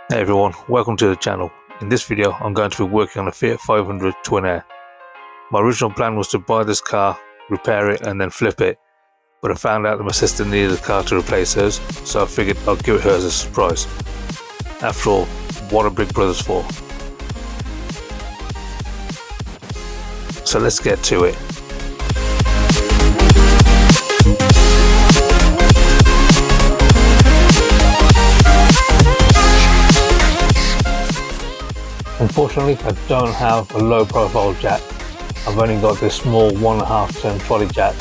Hey everyone, welcome to the channel. In this video I'm going to be working on a Fiat 500 Twin Air. My original plan was to buy this car, repair it and then flip it, but I found out that my sister needed a car to replace hers, so I figured I'll give it her as a surprise. After all, what are big brothers for? So let's get to it. Unfortunately, I don't have a low profile jack. I've only got this small 1.5 ton trolley jack,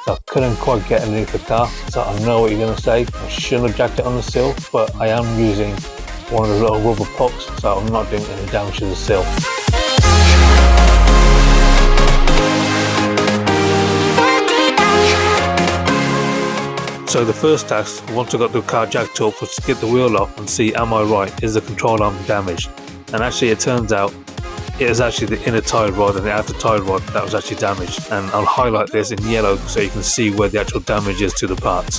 so I couldn't quite get underneath the car. So I know what you're going to say, I shouldn't have jacked it on the sill, but I am using one of the little rubber pucks, so I'm not doing any damage to the sill. So the first task, once I got the car jacked up, was to get the wheel off and see, am I right, is the control arm damaged? And actually it turns out it is actually the inner tie rod and the outer tie rod that was actually damaged, and I'll highlight this in yellow so you can see where the actual damage is to the parts.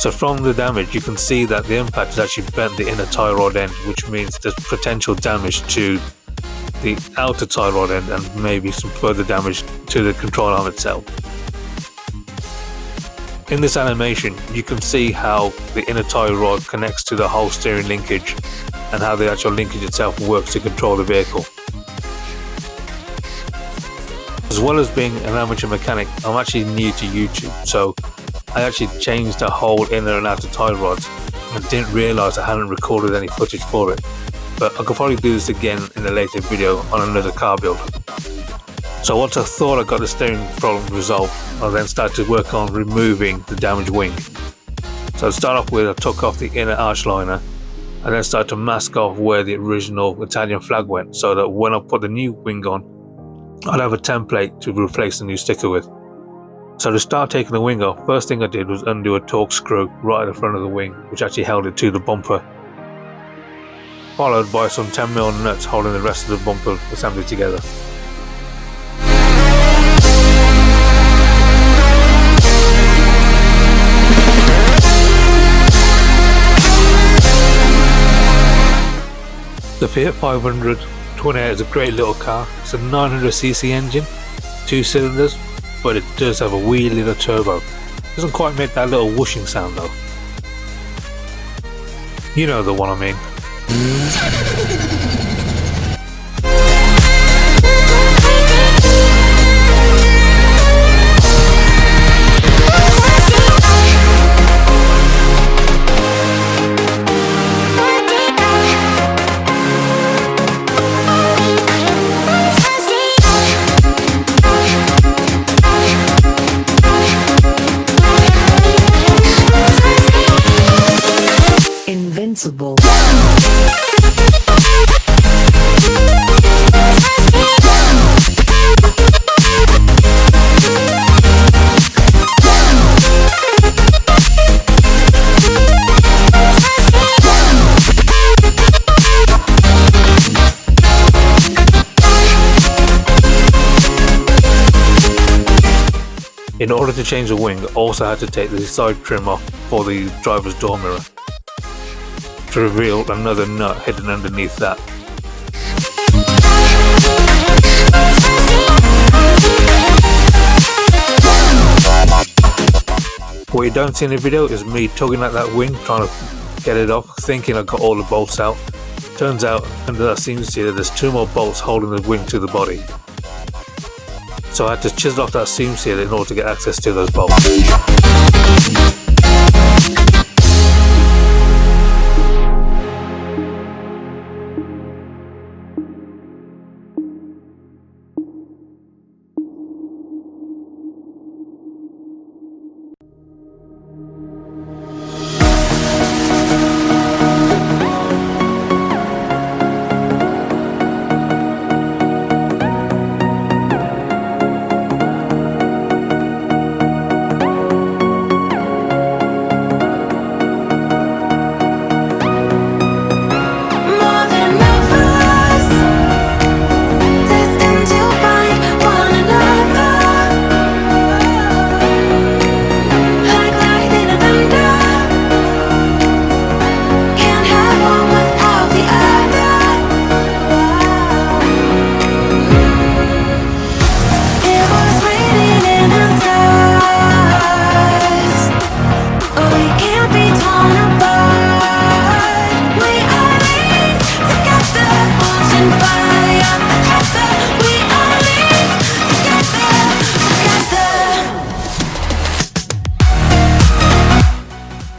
So from the damage you can see that the impact has actually bent the inner tie rod end, which means there's potential damage to the outer tie rod end and maybe some further damage to the control arm itself. In this animation, you can see how the inner tie rod connects to the whole steering linkage and how the actual linkage itself works to control the vehicle. As well as being an amateur mechanic, I'm actually new to YouTube, so I actually changed the whole inner and outer tie rods and didn't realise I hadn't recorded any footage for it. But I could probably do this again in a later video on another car build. So once I thought I got the steering problem resolved, I then started to work on removing the damaged wing. So to start off with, I took off the inner arch liner and then started to mask off where the original Italian flag went, so that when I put the new wing on, I'd have a template to replace the new sticker with. So to start taking the wing off, first thing I did was undo a torque screw right at the front of the wing, which actually held it to the bumper, followed by some 10mm nuts holding the rest of the bumper assembly together. The Fiat 500 Twin Air is a great little car. It's a 900cc engine, 2 cylinders, but it does have a wee little turbo. Doesn't quite make that little whooshing sound though. You know the one I mean. Invincible. In order to change the wing, I also had to take the side trim off for the driver's door mirror to reveal another nut hidden underneath that. What you don't see in the video is me tugging at that wing, trying to get it off, thinking I got all the bolts out. Turns out under that seam sealer there's 2 more bolts holding the wing to the body. So I had to chisel off that seam sealer in order to get access to those bolts.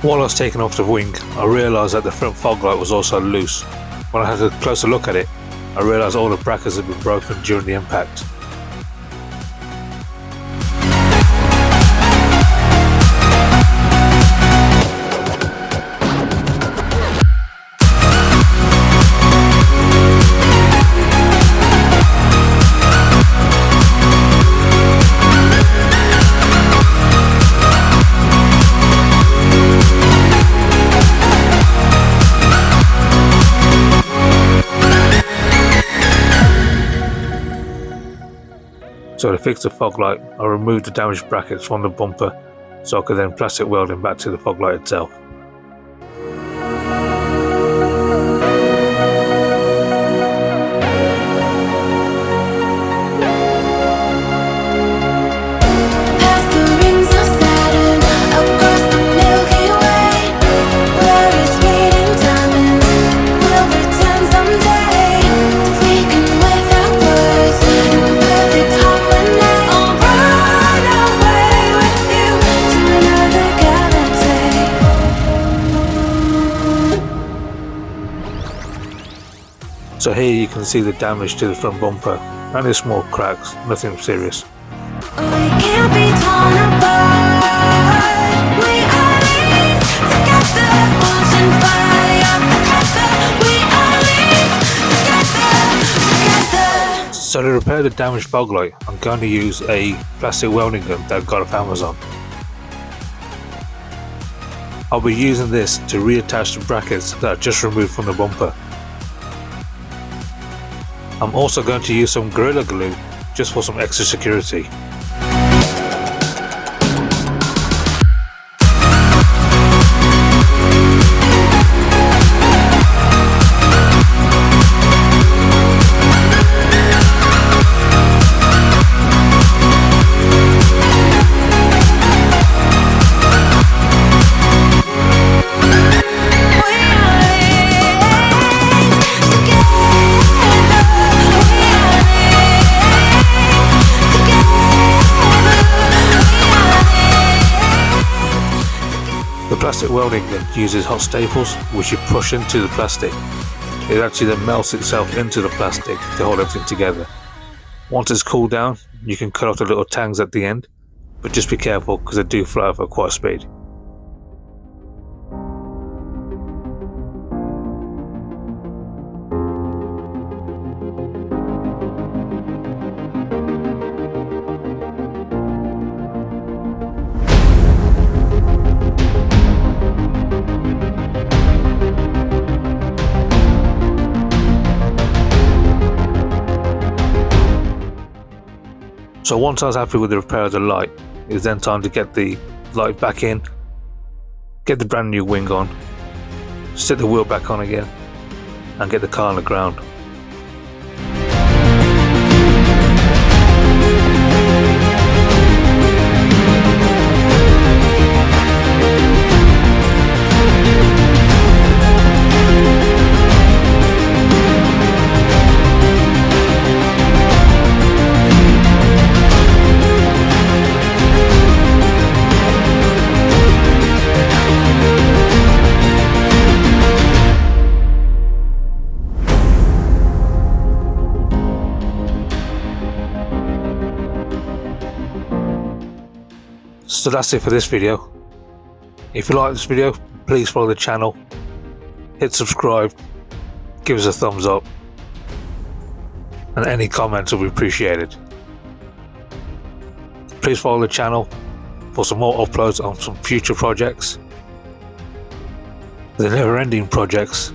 While I was taking off the wing, I realised that the front fog light was also loose. When I had a closer look at it, I realised all the brackets had been broken during the impact. So to fix the fog light, I removed the damaged brackets from the bumper so I could then plastic weld them back to the fog light itself. So here you can see the damage to the front bumper, only small cracks, nothing serious. So to repair the damaged fog light, I'm going to use a plastic welding gun that I got off Amazon. I'll be using this to reattach the brackets that I just removed from the bumper. I'm also going to use some Gorilla Glue just for some extra security. The plastic welding gun uses hot staples which you push into the plastic. It actually then melts itself into the plastic to hold everything together. Once it's cooled down, you can cut off the little tangs at the end, but just be careful because they do fly off at quite a speed. So once I was happy with the repair of the light, it was then time to get the light back in, get the brand new wing on, sit the wheel back on again, and get the car on the ground. So that's it for this video. If you like this video, please follow the channel, hit subscribe, give us a thumbs up, and any comments will be appreciated. Please follow the channel for some more uploads on some future projects, the never-ending projects,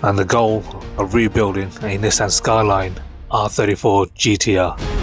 and the goal of rebuilding a Nissan Skyline R34 GTR.